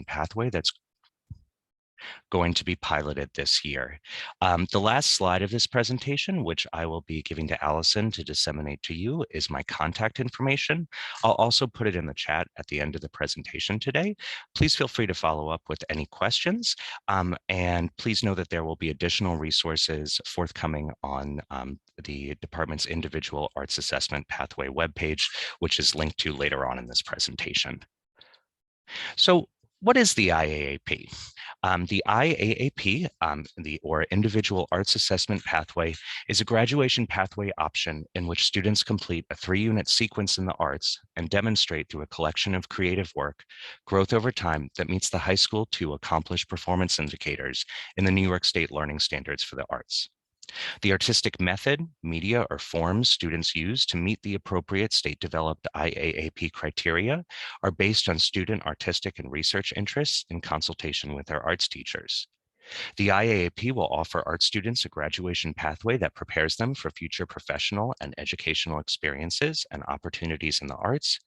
assessment pathway that's going to be piloted this year. The last slide of this presentation, which I will be giving to Allison to disseminate to you, is my contact information. I'll also put it in the chat at the end of the presentation today. Please feel free to follow up with any questions. And please know that there will be additional resources forthcoming on the department's individual arts assessment pathway webpage, which is linked to later on in this presentation. So what is the IAAP? The IAAP, or Individual Arts Assessment Pathway, is a graduation pathway option in which students complete a 3-unit sequence in the arts and demonstrate through a collection of creative work growth over time that meets the high school to accomplish performance indicators in the New York State Learning Standards for the Arts. The artistic method, media, or forms students use to meet the appropriate state-developed IAAP criteria are based on student artistic and research interests in consultation with their arts teachers. The IAAP will offer art students a graduation pathway that prepares them for future professional and educational experiences and opportunities in the arts,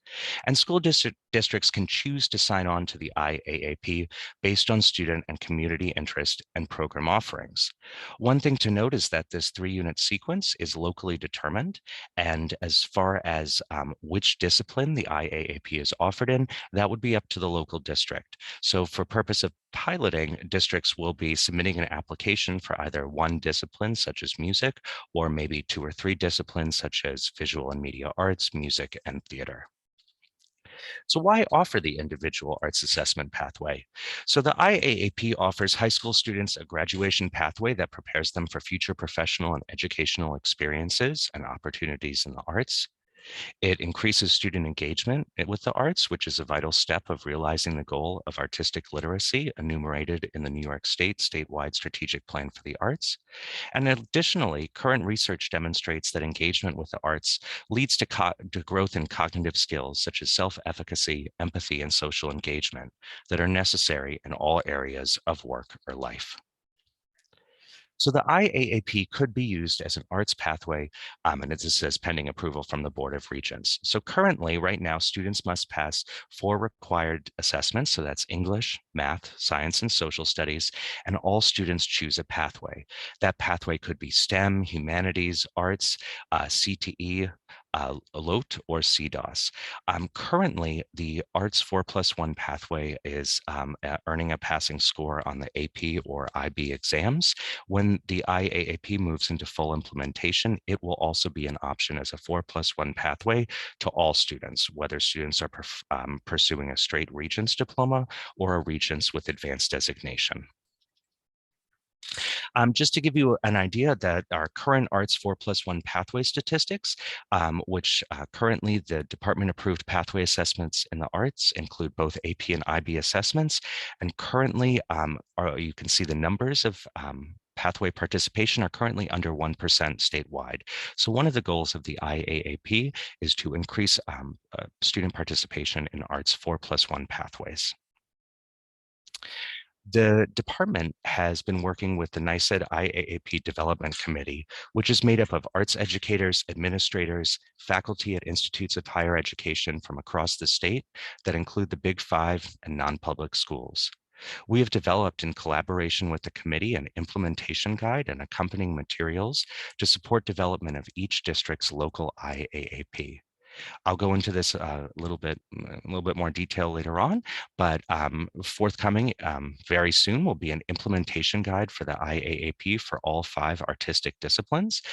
and school districts can choose to sign on to the IAAP based on student and community interest and program offerings. One thing to note is that this 3-unit sequence is locally determined, and as far as which discipline the IAAP is offered in, that would be up to the local district. So for purpose of piloting, districts will be submitting an application for either one discipline, such as music, or maybe 2 or 3 disciplines, such as visual and media arts, music, and theater. So why offer the individual arts assessment pathway? So the IAAP offers high school students a graduation pathway that prepares them for future professional and educational experiences and opportunities in the arts. It increases student engagement with the arts, which is a vital step of realizing the goal of artistic literacy enumerated in the New York State statewide strategic plan for the arts. And additionally, current research demonstrates that engagement with the arts leads to growth in cognitive skills such as self-efficacy, empathy, and social engagement that are necessary in all areas of work or life. So the IAAP could be used as an arts pathway, and it says pending approval from the Board of Regents. So currently, right now, students must pass 4 required assessments. So that's English, math, science, and social studies, and all students choose a pathway. That pathway could be STEM, humanities, arts, CTE, LOTE, or CDOS. Currently, the Arts 4+1 pathway is earning a passing score on the AP or IB exams. When the IAAP moves into full implementation, it will also be an option as a 4+1 pathway to all students, whether students are pursuing a straight Regents diploma or a Regents with advanced designation. Just to give you an idea that our current Arts 4+1 pathway statistics, which currently the department approved pathway assessments in the arts include both AP and IB assessments. And currently, you can see the numbers of pathway participation are currently under 1% statewide. So one of the goals of the IAAP is to increase student participation in Arts 4+1 pathways. The department has been working with the NYSED IAAP Development Committee, which is made up of arts educators, administrators, faculty at institutes of higher education from across the state that include the Big Five and non-public schools. We have developed in collaboration with the committee an implementation guide and accompanying materials to support development of each district's local IAAP. I'll go into this a little bit more detail later on, but forthcoming very soon will be an implementation guide for the IAAP for all 5 artistic disciplines.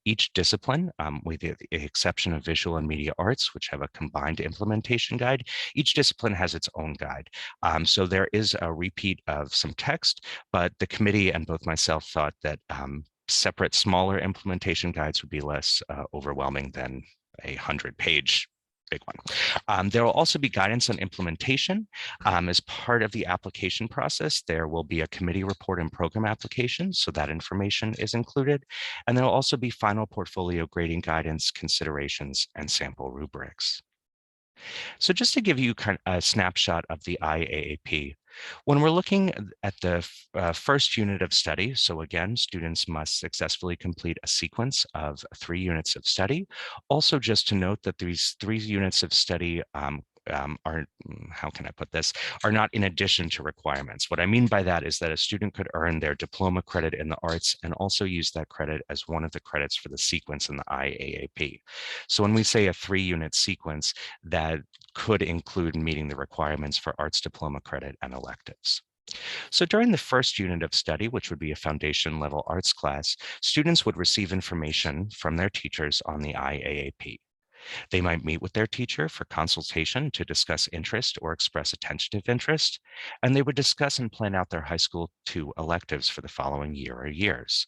Each discipline, with the exception of visual and media arts, which have a combined implementation guide, each discipline has its own guide. So there is a repeat of some text, but the committee and both myself thought that separate, smaller implementation guides would be less overwhelming than a 100-page big one. There will also be guidance on implementation. As part of the application process, there will be a committee report and program application, so that information is included. And there will also be final portfolio grading guidance, considerations, and sample rubrics. So just to give you kind of a snapshot of the IAAP, when we're looking at the first unit of study, so again, students must successfully complete a sequence of 3 units of study. Also, just to note that these 3 units of study how can I put this, are not in addition to requirements. What I mean by that is that a student could earn their diploma credit in the arts and also use that credit as one of the credits for the sequence in the IAAP. So when we say a 3-unit sequence, that could include meeting the requirements for arts diploma credit and electives. So during the first unit of study, which would be a foundation level arts class, students would receive information from their teachers on the IAAP. They might meet with their teacher for consultation to discuss interest or express a tentative interest, and they would discuss and plan out their high school 2 electives for the following year or years.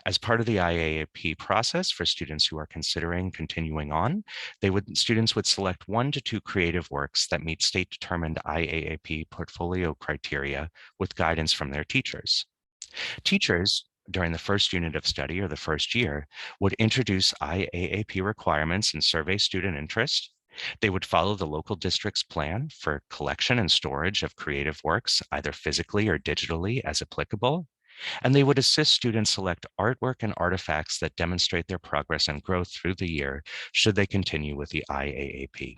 As part of the IAAP process for students who are considering continuing on, students would select 1 to 2 creative works that meet state-determined IAAP portfolio criteria with guidance from their teachers. Teachers, during the first unit of study or the first year, would introduce IAAP requirements and survey student interest. They would follow the local district's plan for collection and storage of creative works, either physically or digitally as applicable. And they would assist students select artwork and artifacts that demonstrate their progress and growth through the year, should they continue with the IAAP.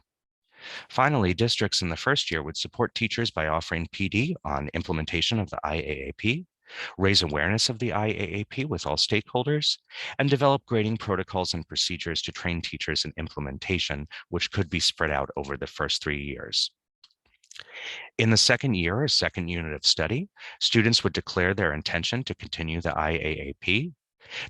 Finally, districts in the first year would support teachers by offering PD on implementation of the IAAP, raise awareness of the IAAP with all stakeholders, and develop grading protocols and procedures to train teachers in implementation, which could be spread out over the first 3 years. In the second year or second unit of study, students would declare their intention to continue the IAAP.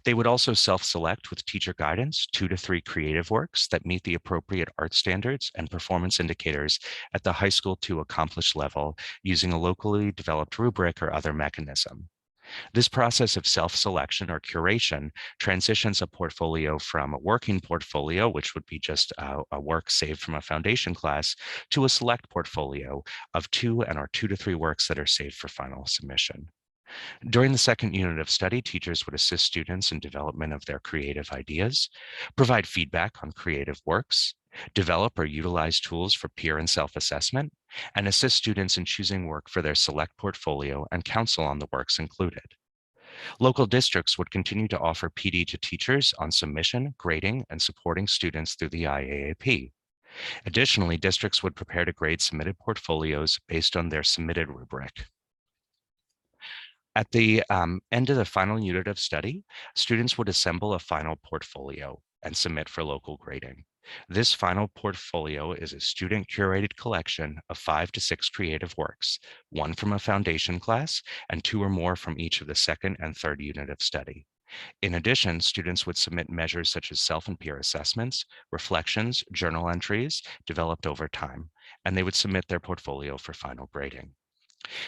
They would also self-select with teacher guidance 2 to 3 creative works that meet the appropriate art standards and performance indicators at the high school 2 accomplished level using a locally developed rubric or other mechanism. This process of self-selection or curation transitions a portfolio from a working portfolio, which would be just a work saved from a foundation class, to a select portfolio of 2 or 2 to 3 works that are saved for final submission. During the second unit of study, teachers would assist students in development of their creative ideas, provide feedback on creative works, develop or utilize tools for peer and self-assessment, and assist students in choosing work for their select portfolio and counsel on the works included. Local districts would continue to offer PD to teachers on submission, grading, and supporting students through the IAAP. Additionally, districts would prepare to grade submitted portfolios based on their submitted rubric. At the end of the final unit of study, students would assemble a final portfolio and submit for local grading. This final portfolio is a student-curated collection of 5 to 6 creative works, 1 from a foundation class and 2 or more from each of the second and third unit of study. In addition, students would submit measures such as self and peer assessments, reflections, journal entries developed over time, and they would submit their portfolio for final grading.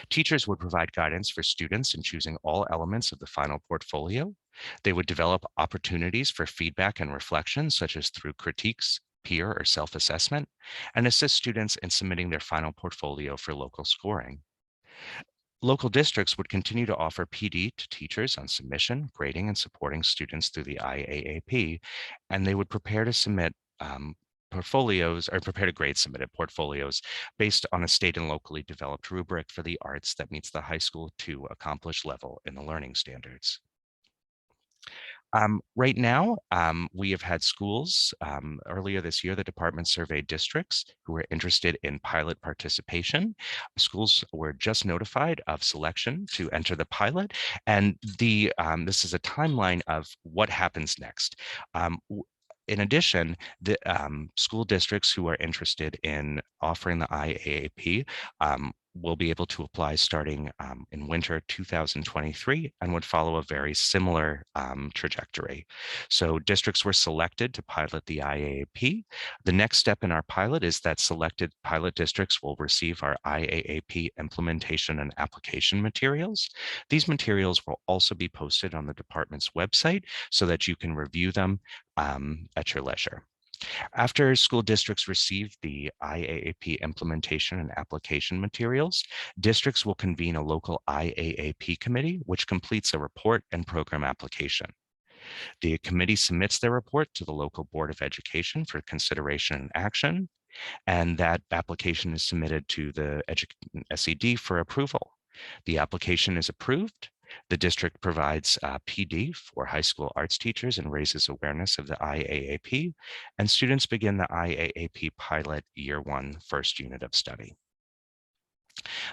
Teachers would provide guidance for students in choosing all elements of the final portfolio. They would develop opportunities for feedback and reflection, such as through critiques, peer or self-assessment, and assist students in submitting their final portfolio for local scoring. Local districts would continue to offer PD to teachers on submission, grading, and supporting students through the IAAP, and they would prepare to submit portfolios or prepare to grade submitted portfolios based on a state and locally developed rubric for the arts that meets the high school 2 accomplished level in the learning standards. Right now, we have had schools, earlier this year, the department surveyed districts who were interested in pilot participation. Schools were just notified of selection to enter the pilot, and this is a timeline of what happens next. In addition, the school districts who are interested in offering the IAAP will be able to apply starting in winter 2023 and would follow a very similar trajectory. So districts were selected to pilot the IAAP. The next step in our pilot is that selected pilot districts will receive our IAAP implementation and application materials. These materials will also be posted on the department's website so that you can review them at your leisure. After school districts receive the IAAP implementation and application materials, districts will convene a local IAAP committee, which completes a report and program application. The committee submits their report to the local Board of Education for consideration and action, and that application is submitted to the SED for approval. The application is approved. The district provides PD for high school arts teachers and raises awareness of the IAAP, and students begin the IAAP pilot year one first unit of study.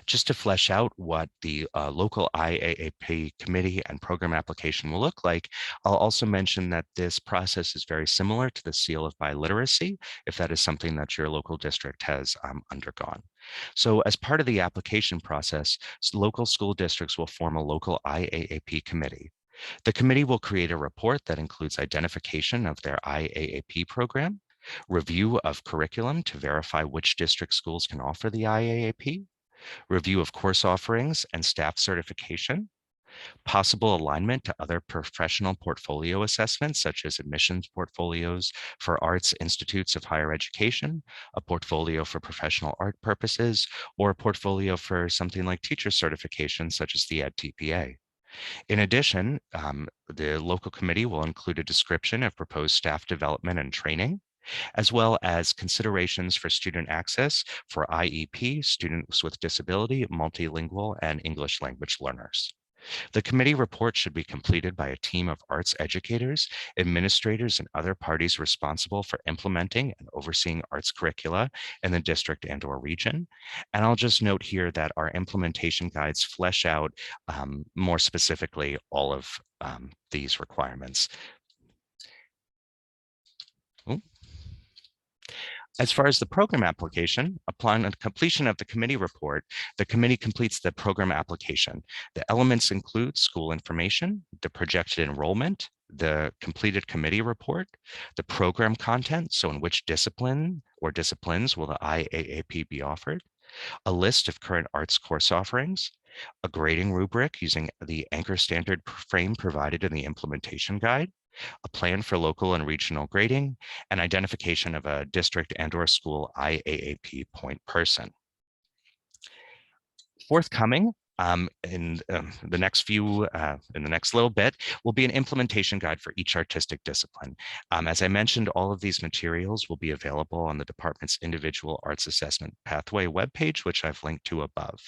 Just to flesh out what the local IAAP committee and program application will look like, I'll also mention that this process is very similar to the seal of biliteracy, if that is something that your local district has undergone. So as part of the application process, local school districts will form a local IAAP committee. The committee will create a report that includes identification of their IAAP program, review of curriculum to verify which district schools can offer the IAAP, review of course offerings and staff certification, possible alignment to other professional portfolio assessments, such as admissions portfolios for arts institutes of higher education, a portfolio for professional art purposes, or a portfolio for something like teacher certification, such as the EdTPA. In addition, the local committee will include a description of proposed staff development and training, as well as considerations for student access for IEP, students with disability, multilingual, and English language learners. The committee report should be completed by a team of arts educators, administrators, and other parties responsible for implementing and overseeing arts curricula in the district and/or region. And I'll just note here that our implementation guides flesh out more specifically all of these requirements. Ooh. As far as the program application, upon completion of the committee report, the committee completes the program application. The elements include school information, the projected enrollment, the completed committee report, the program content, so in which discipline or disciplines will the IAAP be offered, a list of current arts course offerings, a grading rubric using the anchor standard frame provided in the implementation guide, a plan for local and regional grading, and identification of a district and/or school IAAP point person. Forthcoming in the next little bit will be an implementation guide for each artistic discipline. As I mentioned, all of these materials will be available on the department's individual arts assessment pathway webpage, which I've linked to above.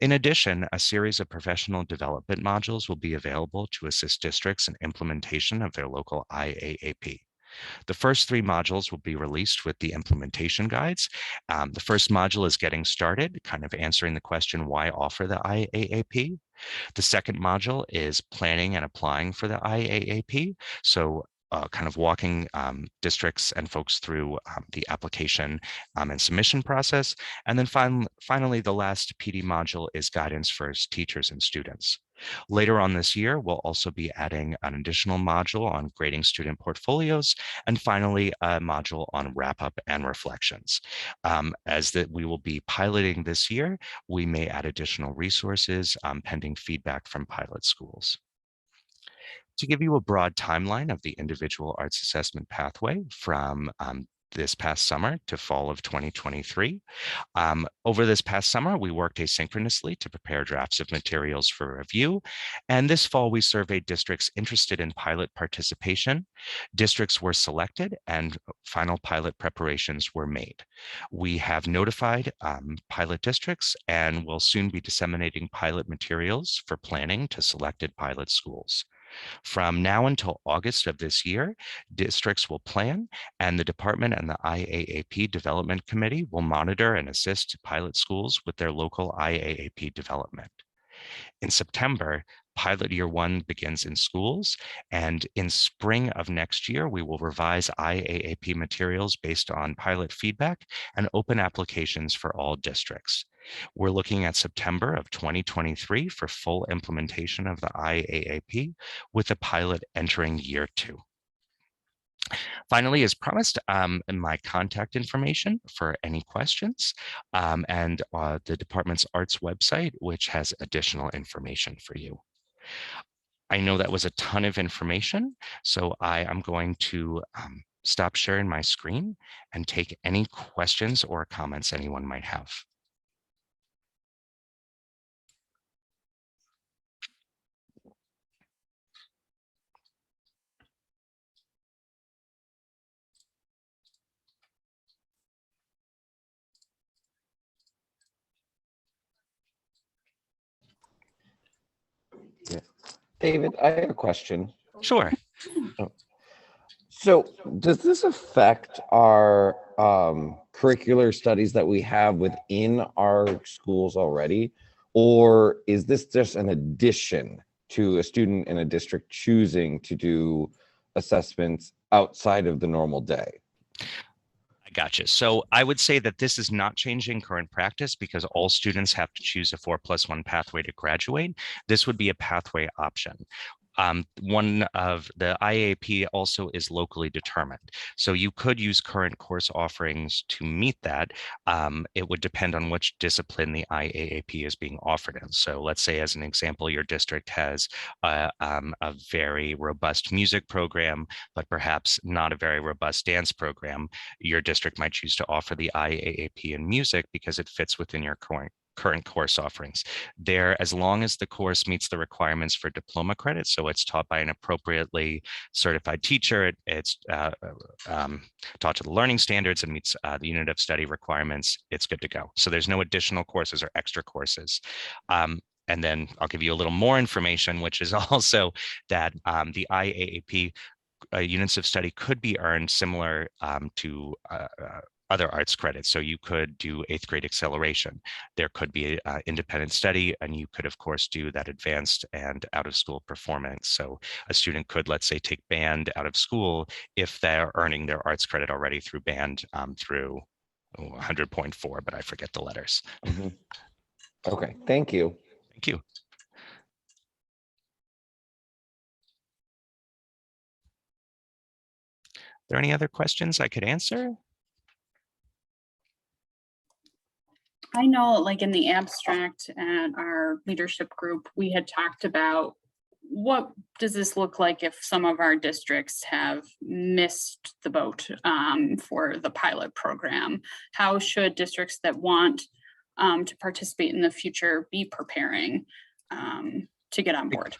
In addition, a series of professional development modules will be available to assist districts in implementation of their local IAAP. The first three modules will be released with the implementation guides. The first module is getting started, kind of answering the question, why offer the IAAP? The second module is planning and applying for the IAAP. So kind of walking districts and folks through the application and submission process. And then finally, the last PD module is guidance for teachers and students. Later on this year, we'll also be adding an additional module on grading student portfolios, and finally, a module on wrap-up and reflections. We will be piloting this year, we may add additional resources pending feedback from pilot schools. To give you a broad timeline of the individual arts assessment pathway from this past summer to fall of 2023. Over this past summer, we worked asynchronously to prepare drafts of materials for review. And this fall, we surveyed districts interested in pilot participation. Districts were selected and final pilot preparations were made. We have notified pilot districts and will soon be disseminating pilot materials for planning to selected pilot schools. From now until August of this year, districts will plan, and the department and the IAAP Development Committee will monitor and assist pilot schools with their local IAAP development. In September, pilot year one begins in schools, and in spring of next year, we will revise IAAP materials based on pilot feedback and open applications for all districts. We're looking at September of 2023 for full implementation of the IAAP, with the pilot entering year two. Finally, as promised, my contact information for any questions and the department's arts website, which has additional information for you. I know that was a ton of information, so I am going to stop sharing my screen and take any questions or comments anyone might have. Yeah. David, I have a question. Sure. So does this affect our curricular studies that we have within our schools already? Or is this just an addition to a student in a district choosing to do assessments outside of the normal day? I gotcha. So I would say that this is not changing current practice because all students have to choose a 4+1 pathway to graduate. This would be a pathway option. One of the IAAP also is locally determined. So you could use current course offerings to meet that. It would depend on which discipline the IAAP is being offered in. So let's say, as an example, your district has a very robust music program, but perhaps not a very robust dance program. Your district might choose to offer the IAAP in music because it fits within your current course offerings. There, as long as the course meets the requirements for diploma credit, so it's taught by an appropriately certified teacher, it's taught to the learning standards and meets the unit of study requirements, it's good to go. So there's no additional courses or extra courses. And then I'll give you a little more information, which is also that the IAAP units of study could be earned similar to other arts credits. So you could do 8th grade acceleration. There could be independent study, and you could, of course, do that advanced and out of school performance. So a student could, let's say, take band out of school if they're earning their arts credit already through band through 100.4, but I forget the letters. Mm-hmm. Okay, thank you. Thank you. Are there any other questions I could answer? I know, like in the abstract at our leadership group, we had talked about what does this look like if some of our districts have missed the boat for the pilot program? How should districts that want to participate in the future be preparing to get on board?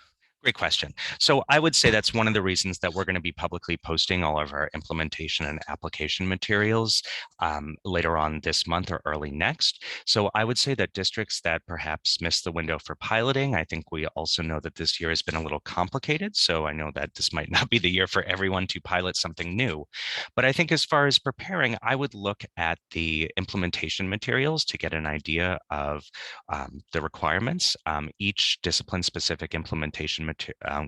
Great question. So I would say that's one of the reasons that we're going to be publicly posting all of our implementation and application materials later on this month or early next. So I would say that districts that perhaps missed the window for piloting, I think we also know that this year has been a little complicated. So I know that this might not be the year for everyone to pilot something new. But I think as far as preparing, I would look at the implementation materials to get an idea of the requirements. Each discipline-specific implementation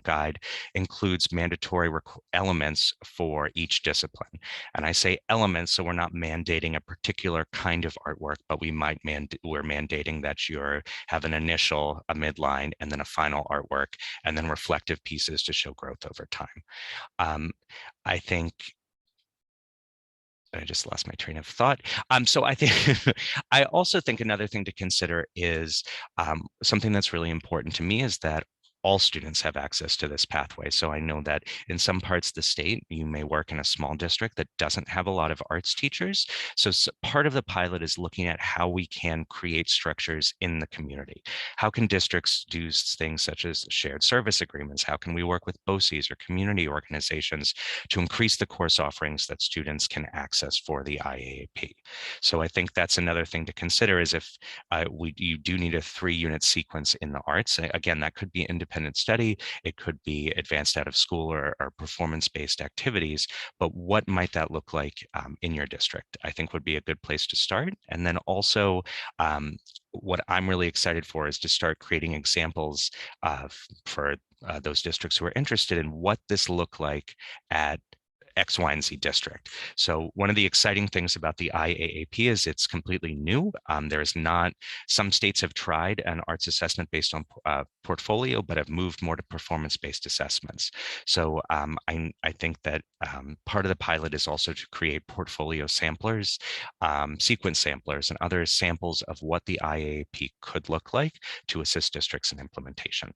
guide includes mandatory elements for each discipline. And I say elements, so we're not mandating a particular kind of artwork, but we're mandating that you have an initial, a midline, and then a final artwork, and then reflective pieces to show growth over time. I think I just lost my train of thought. So I think I also think another thing to consider is something that's really important to me is that all students have access to this pathway. So I know that in some parts of the state, you may work in a small district that doesn't have a lot of arts teachers. So part of the pilot is looking at how we can create structures in the community. How can districts do things such as shared service agreements? How can we work with BOCES or community organizations to increase the course offerings that students can access for the IAAP? So I think that's another thing to consider is if you do need a 3-unit sequence in the arts. Again, that could be independent study, it could be advanced out of school or performance-based activities, but what might that look like in your district? I think would be a good place to start. And then also what I'm really excited for is to start creating examples for those districts who are interested in what this looked like at X, Y, and Z district. So one of the exciting things about the IAAP is it's completely new. There's not, some states have tried an arts assessment based on portfolio, but have moved more to performance-based assessments. So I think that part of the pilot is also to create portfolio samplers, sequence samplers, and other samples of what the IAAP could look like to assist districts in implementation.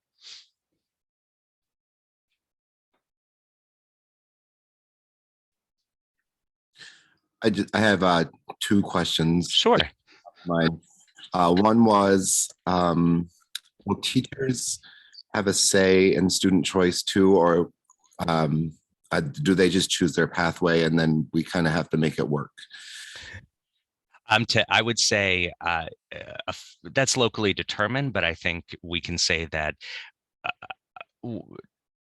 I have 2 questions. Sure. One was, will teachers have a say in student choice too, or do they just choose their pathway and then we kind of have to make it work? I would say that's locally determined, but I think we can say that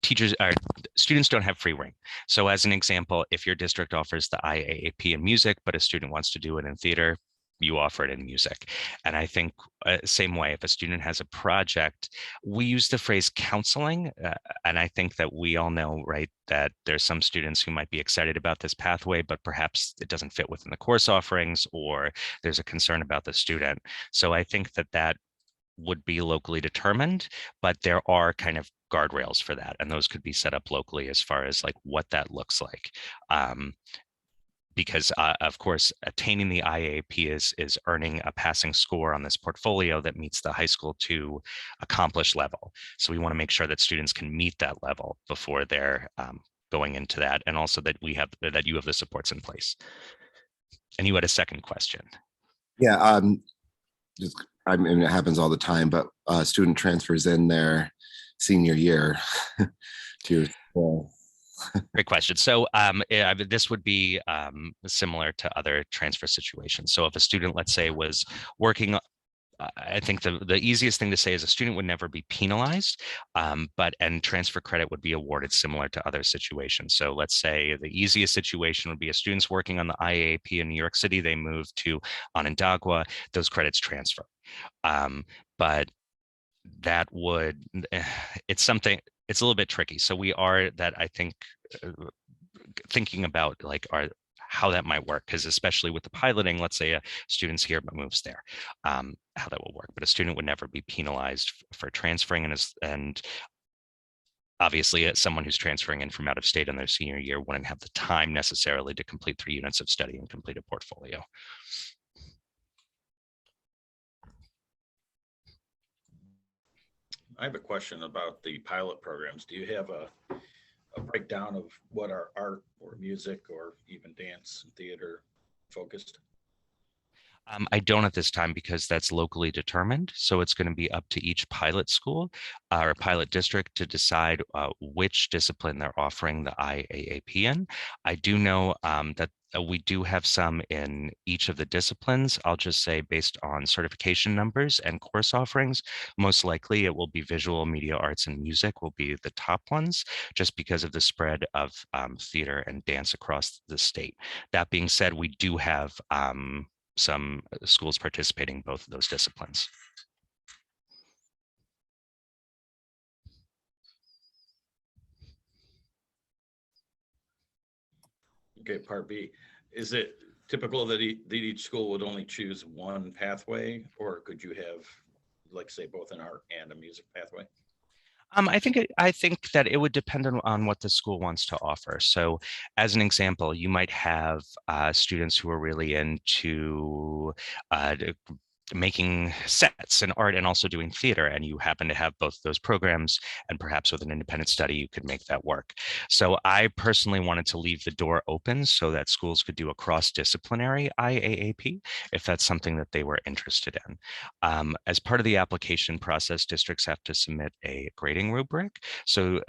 teachers are students don't have free reign. So as an example, if your district offers the IAAP in music, but a student wants to do it in theater, you offer it in music. And I think same way, if a student has a project, we use the phrase counseling. And I think that we all know, right, that there's some students who might be excited about this pathway, but perhaps it doesn't fit within the course offerings, or there's a concern about the student. So I think that that would be locally determined, but there are kind of guardrails for that. And those could be set up locally as far as like what that looks like. Because of course, attaining the IAP is earning a passing score on this portfolio that meets the high school 2 accomplished level. So we want to make sure that students can meet that level before they're going into that, and also that that you have the supports in place. And you had a second question. Yeah, I mean, it happens all the time, but student transfers in their senior year to Great question. So this would be similar to other transfer situations. So if a student, let's say, was working, I think the easiest thing to say is a student would never be penalized, and transfer credit would be awarded similar to other situations. So let's say the easiest situation would be a student's working on the IAAP in New York City, they move to Onondaga, those credits transfer. But that would, it's a little bit tricky. So we are that, I think, thinking about like how that might work, because especially with the piloting, let's say a student's here but moves there, how that will work. But a student would never be penalized for transferring, and obviously someone who's transferring in from out of state in their senior year wouldn't have the time necessarily to complete 3 units of study and complete a portfolio. I have a question about the pilot programs. Do you have a breakdown of what are art or music or even dance and theater focused? I don't at this time, because that's locally determined. So it's going to be up to each pilot school or pilot district to decide which discipline they're offering the IAAP in. I do know that we do have some in each of the disciplines. I'll just say, based on certification numbers and course offerings, most likely it will be visual, media arts, and music will be the top ones, just because of the spread of theater and dance across the state. That being said, we do have some schools participating in both of those disciplines. Okay, part B. Is it typical that each school would only choose one pathway, or could you have, like, say, both an art and a music pathway? I think that it would depend on what the school wants to offer. So as an example, you might have students who are really into making sets and art and also doing theater, and you happen to have both of those programs, and perhaps with an independent study you could make that work. So I personally wanted to leave the door open so that schools could do a cross-disciplinary IAAP if that's something that they were interested in. As part of the application process, districts have to submit a grading rubric. So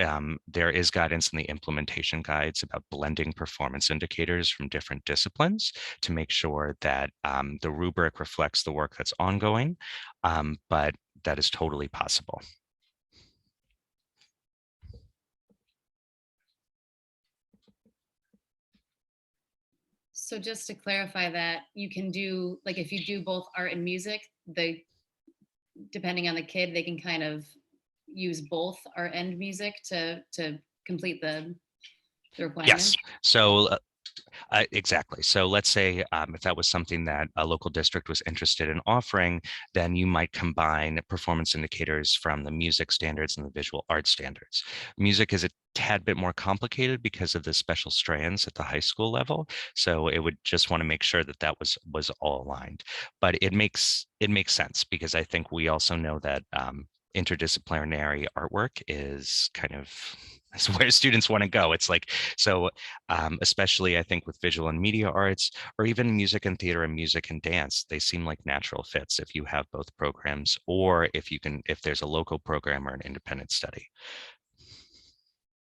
there is guidance in the implementation guides about blending performance indicators from different disciplines to make sure that the rubric reflects the work that's ongoing, but that is totally possible. So just to clarify that, you can do, like, if you do both art and music, depending on the kid, they can kind of use both art and music to complete the requirement? Yes. So exactly. So let's say if that was something that a local district was interested in offering, then you might combine performance indicators from the music standards and the visual art standards. Music is a tad bit more complicated because of the special strands at the high school level. So it would just want to make sure that that was all aligned. But it makes sense, because I think we also know that interdisciplinary artwork is kind of is where students want to go. It's like, so especially I think with visual and media arts, or even music and theater and music and dance, they seem like natural fits if you have both programs, or if there's a local program or an independent study.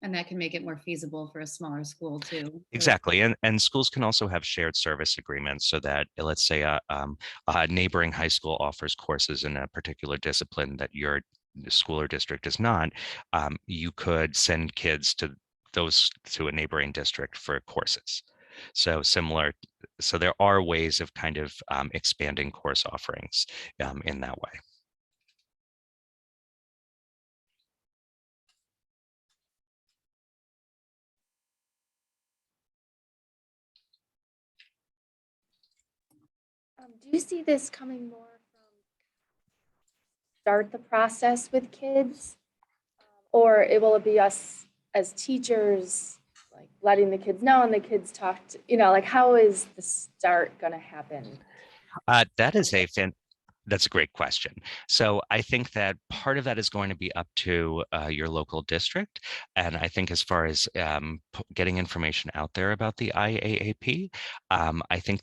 And that can make it more feasible for a smaller school too. Exactly. And schools can also have shared service agreements, so that, let's say a neighboring high school offers courses in a particular discipline that your school or district does not, you could send kids to a neighboring district for courses. So similar, so there are ways of kind of expanding course offerings in that way. Do you see this coming more from start the process with kids? Or will it be us as teachers, like letting the kids know and the kids talk to, like how is the start going to happen? That is that's a great question. So I think that part of that is going to be up to your local district. And I think as far as getting information out there about the IAAP, I think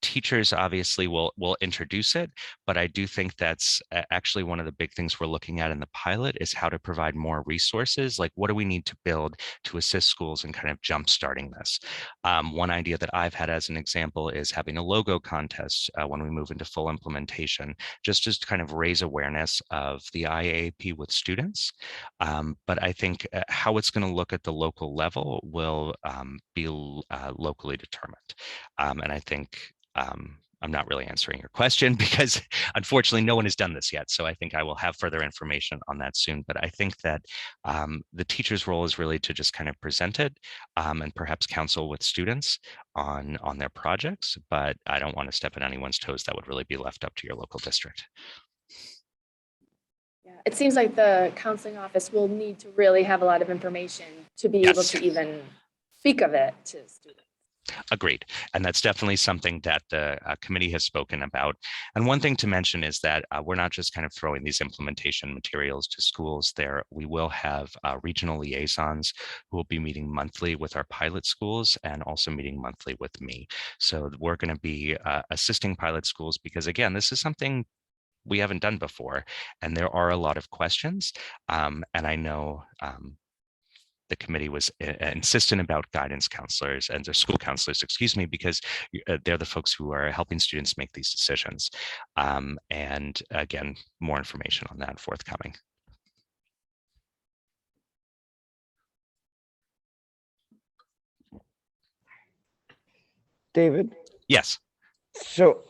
teachers obviously will introduce it, but I do think that's actually one of the big things we're looking at in the pilot is how to provide more resources. Like what do we need to build to assist schools in kind of jump starting this? One idea that I've had as an example is having a logo contest when we move into full implementation, just to kind of raise awareness of the IAAP with students. But I think how it's going to look at the local level will be locally determined. And I think I'm not really answering your question because unfortunately no one has done this yet. So I think I will have further information on that soon. But I think that the teacher's role is really to just kind of present it and perhaps counsel with students on their projects. But I don't want to step on anyone's toes. That would really be left up to your local district. Yeah, it seems like the counseling office will need to really have a lot of information to be able to even speak of it to students. Agreed. And that's definitely something that the committee has spoken about. And one thing to mention is that we're not just kind of throwing these implementation materials to schools there. We will have regional liaisons who will be meeting monthly with our pilot schools and also meeting monthly with me. So we're going to be assisting pilot schools because, again, this is something we haven't done before. And there are a lot of questions. And I know the committee was insistent about guidance counselors and their school counselors, excuse me, because they're the folks who are helping students make these decisions. And again, more information on that forthcoming. David? Yes. So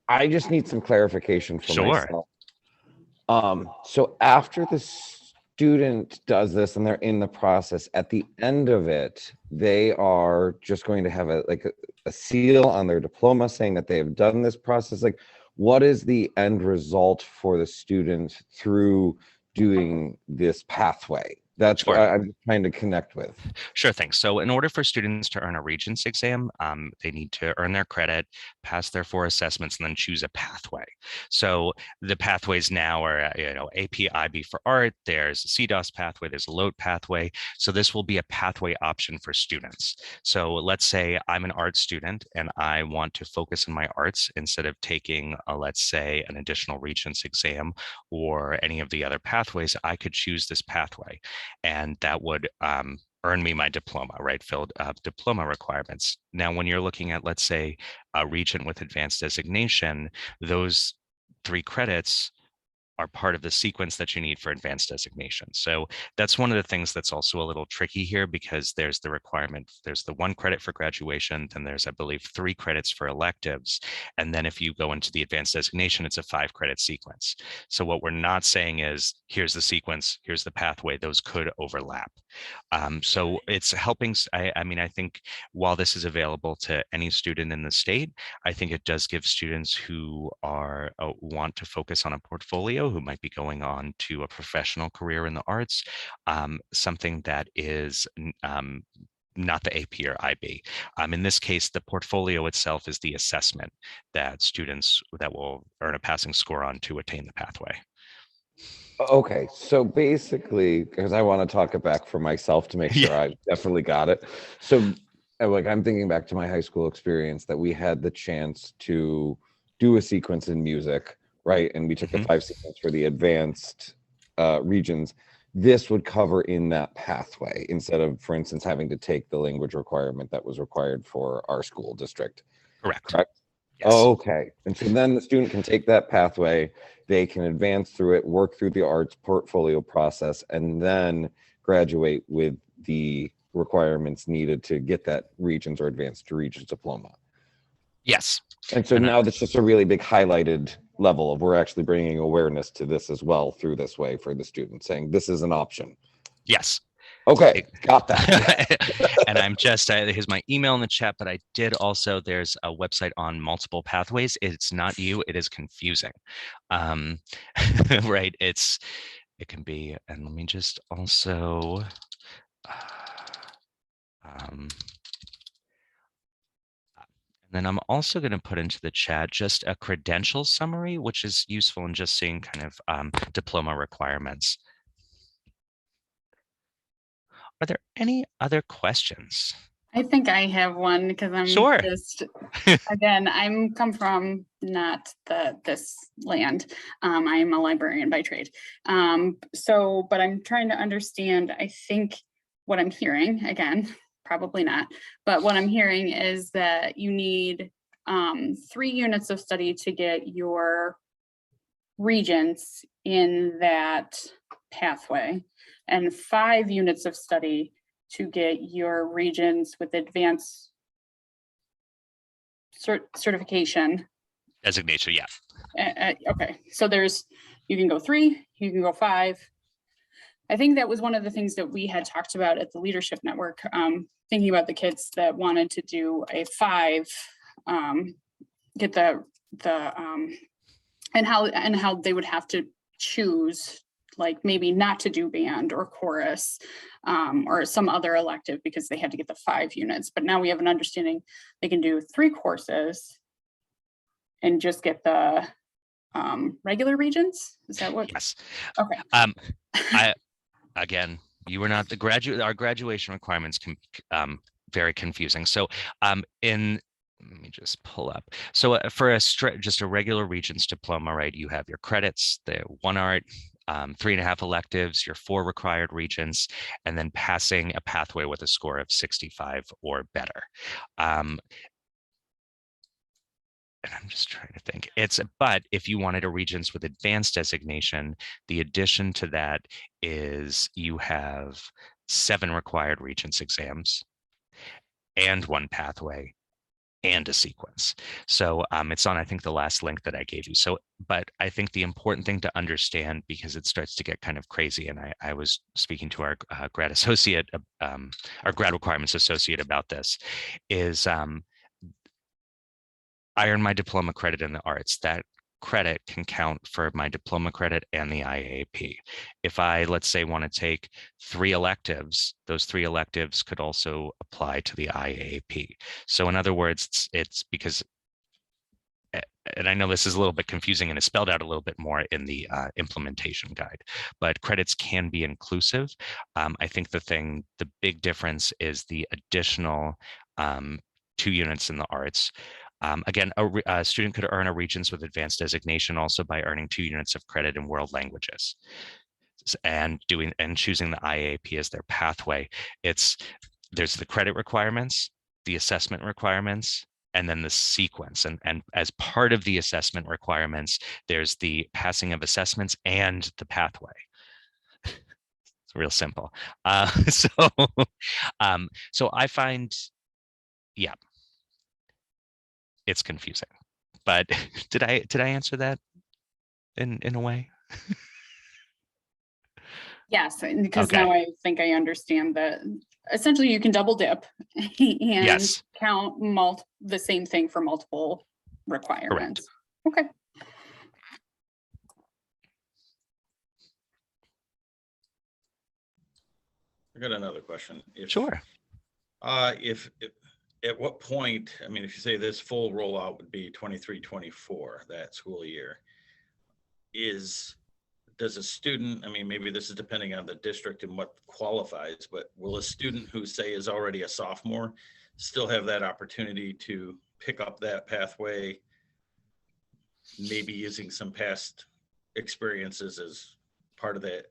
I just need some clarification for Sure. myself. So after the student does this and they're in the process, at the end of it, they are just going to have a seal on their diploma saying that they have done this process. Like, what is the end result for the student through doing this pathway? That's what I'm just trying to connect with. Sure thing. So in order for students to earn a Regents exam, they need to earn their credit, pass their 4 assessments, and then choose a pathway. So the pathways now are, AP IB for art, there's a CDOS pathway, there's a LOTE pathway. So this will be a pathway option for students. So let's say I'm an art student and I want to focus on my arts instead of taking, let's say, an additional Regents exam or any of the other pathways, I could choose this pathway. And that would earn me my diploma, right? Filled diploma requirements. Now, when you're looking at, let's say, a Regent with advanced designation, those 3 credits are part of the sequence that you need for advanced designation. So that's one of the things that's also a little tricky here because there's the requirement, there's the 1 credit for graduation, then there's, I believe, 3 credits for electives. And then if you go into the advanced designation, it's a 5 credit sequence. So what we're not saying is, here's the sequence, here's the pathway, those could overlap. So it's helping, I mean, I think while this is available to any student in the state, I think it does give students who are want to focus on a portfolio, who might be going on to a professional career in the arts, something that is not the AP or IB. In this case, the portfolio itself is the assessment that students that will earn a passing score on to attain the pathway. Okay, so basically, because I want to talk it back for myself to make sure I definitely got it. So I'm thinking back to my high school experience that we had the chance to do a sequence in music, right? And we took the 5 sequence for the advanced regions. This would cover in that pathway instead of, for instance, having to take the language requirement that was required for our school district. Correct. Yes. Oh, okay. And so then the student can take that pathway, they can advance through it, work through the arts portfolio process, and then graduate with the requirements needed to get that Regents or Advanced Regents diploma. Yes. And so And now that's just a really big highlighted level of we're actually bringing awareness to this as well through this way for the student, saying this is an option. yes. Okay, got that. And I'm just, here's my email in the chat, but I did also, there's a website on multiple pathways. It's not you, it is confusing. Right, it can be, and let me just also, and then I'm also going to put into the chat just a credential summary, which is useful in just seeing kind of diploma requirements. Are there any other questions? I think I have one because I'm Sure. just, again, I'm come from not this land. I'm a librarian by trade. But I'm trying to understand, I think what I'm hearing, again, probably not, but what I'm hearing is that you need 3 units of study to get your regents in that pathway and 5 units of study to get your regents with advanced certification. Designation, yeah. Okay, so you can go 3, you can go 5. I think that was one of the things that we had talked about at the Leadership Network, thinking about the kids that wanted to do a 5, get and how they would have to choose, like maybe not to do band or chorus or some other elective because they had to get the 5 units. But now we have an understanding they can do 3 courses and just get the regular regents. Is that what? Yes. Okay. Again, you were not the graduate. Our graduation requirements can very confusing. So let me just pull up. So for just a regular Regents diploma, right? You have your credits, the 1 art, 3.5 electives, your 4 required Regents, and then passing a pathway with a score of 65 or better. And I'm just trying to think. But if you wanted a Regents with advanced designation, the addition to that is you have 7 required Regents exams and 1 pathway and a sequence. So it's on, I think, the last link that I gave you. So, but I think the important thing to understand, because it starts to get kind of crazy, and I was speaking to our grad associate, our grad requirements associate about this, is I earn my diploma credit in the arts. That credit can count for my diploma credit and the IAAP. If I, let's say, want to take 3 electives, those 3 electives could also apply to the IAAP. So in other words, it's because, and I know this is a little bit confusing and is spelled out a little bit more in the implementation guide, but credits can be inclusive. I think the big difference is the additional 2 units in the arts. Again, a student could earn a Regents with advanced designation also by earning 2 units of credit in world languages and choosing the IAAP as their pathway. There's the credit requirements, the assessment requirements, and then the sequence. And as part of the assessment requirements, there's the passing of assessments and the pathway. It's real simple. So I find, yeah, it's confusing, but did I answer that in a way? Yes, because Okay. now I think I understand that essentially you can double dip and Yes. count the same thing for multiple requirements. Okay. I got another question. Sure. If at what point, I mean, if you say this full rollout would be 23-24, that school year, does a student, I mean, maybe this is depending on the district and what qualifies, but will a student who say is already a sophomore still have that opportunity to pick up that pathway, maybe using some past experiences as part of that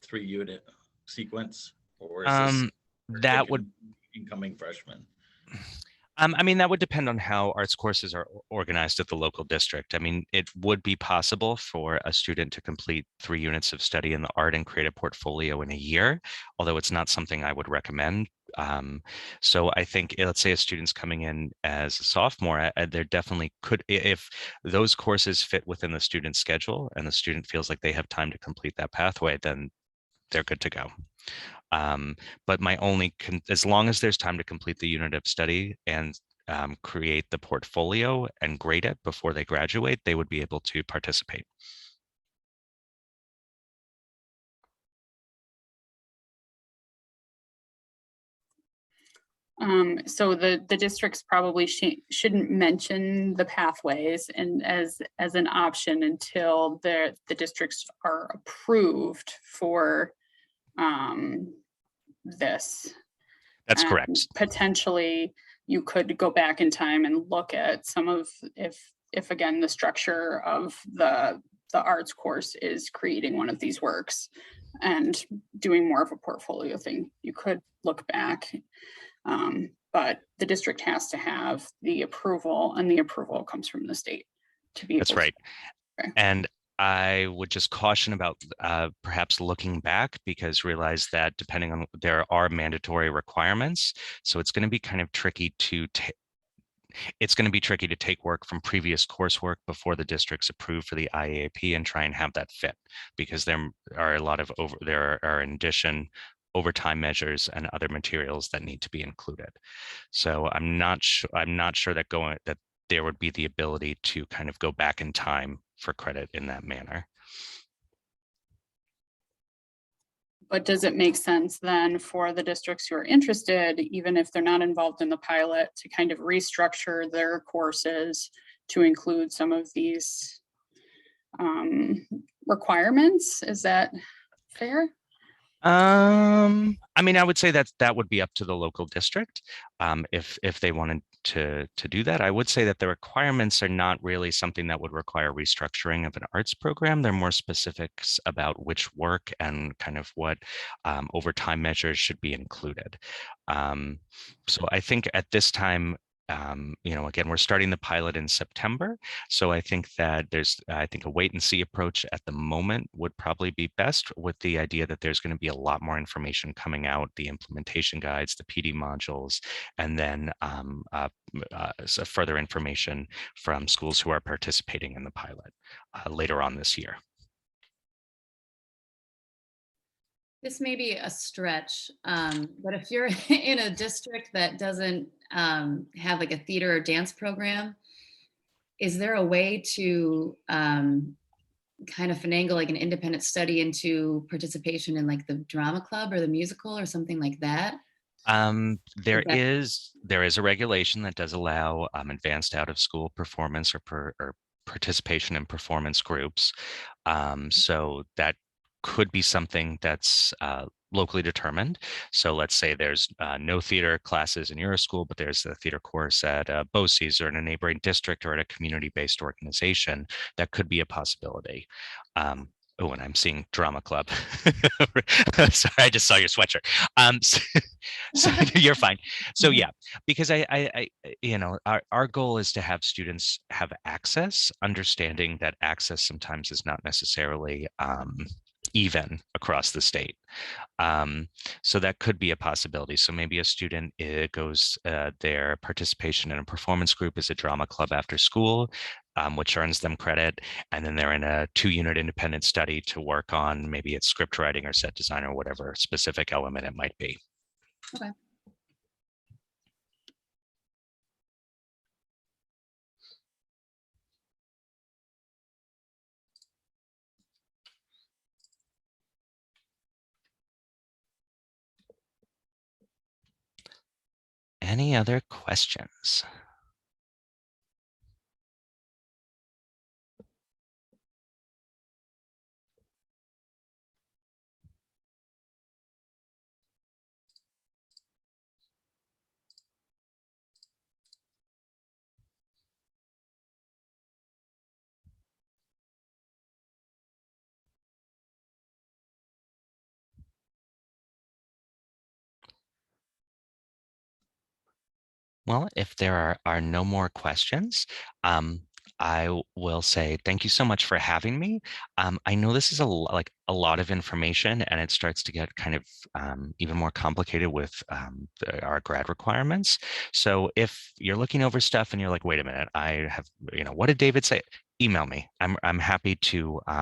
3-unit sequence? Or is this That would, incoming freshmen? I mean, that would depend on how arts courses are organized at the local district. I mean, it would be possible for a student to complete 3 units of study in the art and create a portfolio in a year, although it's not something I would recommend. So I think, let's say a student's coming in as a sophomore, there definitely could, if those courses fit within the student's schedule and the student feels like they have time to complete that pathway, then they're good to go. But as long as there's time to complete the unit of study and create the portfolio and grade it before they graduate, they would be able to participate. So the districts probably shouldn't mention the pathways and as an option until the districts are approved for this. That's And correct. potentially you could go back in time and look at some of, if again, the structure of the arts course is creating one of these works and doing more of a portfolio thing, you could look back. But the district has to have the approval, and the approval comes from the state to be able That's right. Okay. And I would just caution about perhaps looking back, because realize that depending on, there are mandatory requirements. So it's going to be kind of tricky to take work from previous coursework before the district's approved for the IAAP and try and have that fit, because there are a lot of in addition overtime measures and other materials that need to be included. So I'm not sure that there would be the ability to kind of go back in time for credit in that manner. But does it make sense then for the districts who are interested, even if they're not involved in the pilot, to kind of restructure their courses to include some of these requirements? Is that fair? I mean, I would say that would be up to the local district. If they wanted to do that, I would say that the requirements are not really something that would require restructuring of an arts program. They're more specifics about which work and kind of what overtime measures should be included. So I think at this time, again, we're starting the pilot in September. So I think that I think a wait and see approach at the moment would probably be best, with the idea that there's going to be a lot more information coming out, the implementation guides, the PD modules, and then so further information from schools who are participating in the pilot later on this year. This may be a stretch, but if you're in a district that doesn't have like a theater or dance program, is there a way to kind of finagle like an independent study into participation in like the drama club or the musical or something like that? There is a regulation that does allow advanced out of school performance or participation in performance groups. So that could be something that's locally determined. So let's say there's no theater classes in your school, but there's a theater course at BOCES or in a neighboring district or at a community-based organization. That could be a possibility. Oh, and I'm seeing drama club. Sorry, I just saw your sweatshirt. So you're fine. So yeah, because I our goal is to have students have access, understanding that access sometimes is not necessarily even across the state. So that could be a possibility. So maybe a student goes, their participation in a performance group is a drama club after school, which earns them credit. And then they're in a 2-unit independent study to work on, maybe it's script writing or set design or whatever specific element it might be. Okay. Any other questions? Well, if there are no more questions, I will say thank you so much for having me. I know this is like a lot of information, and it starts to get kind of even more complicated with our grad requirements. So if you're looking over stuff and you're like, wait a minute, I have, what did David say? Email me. I'm happy to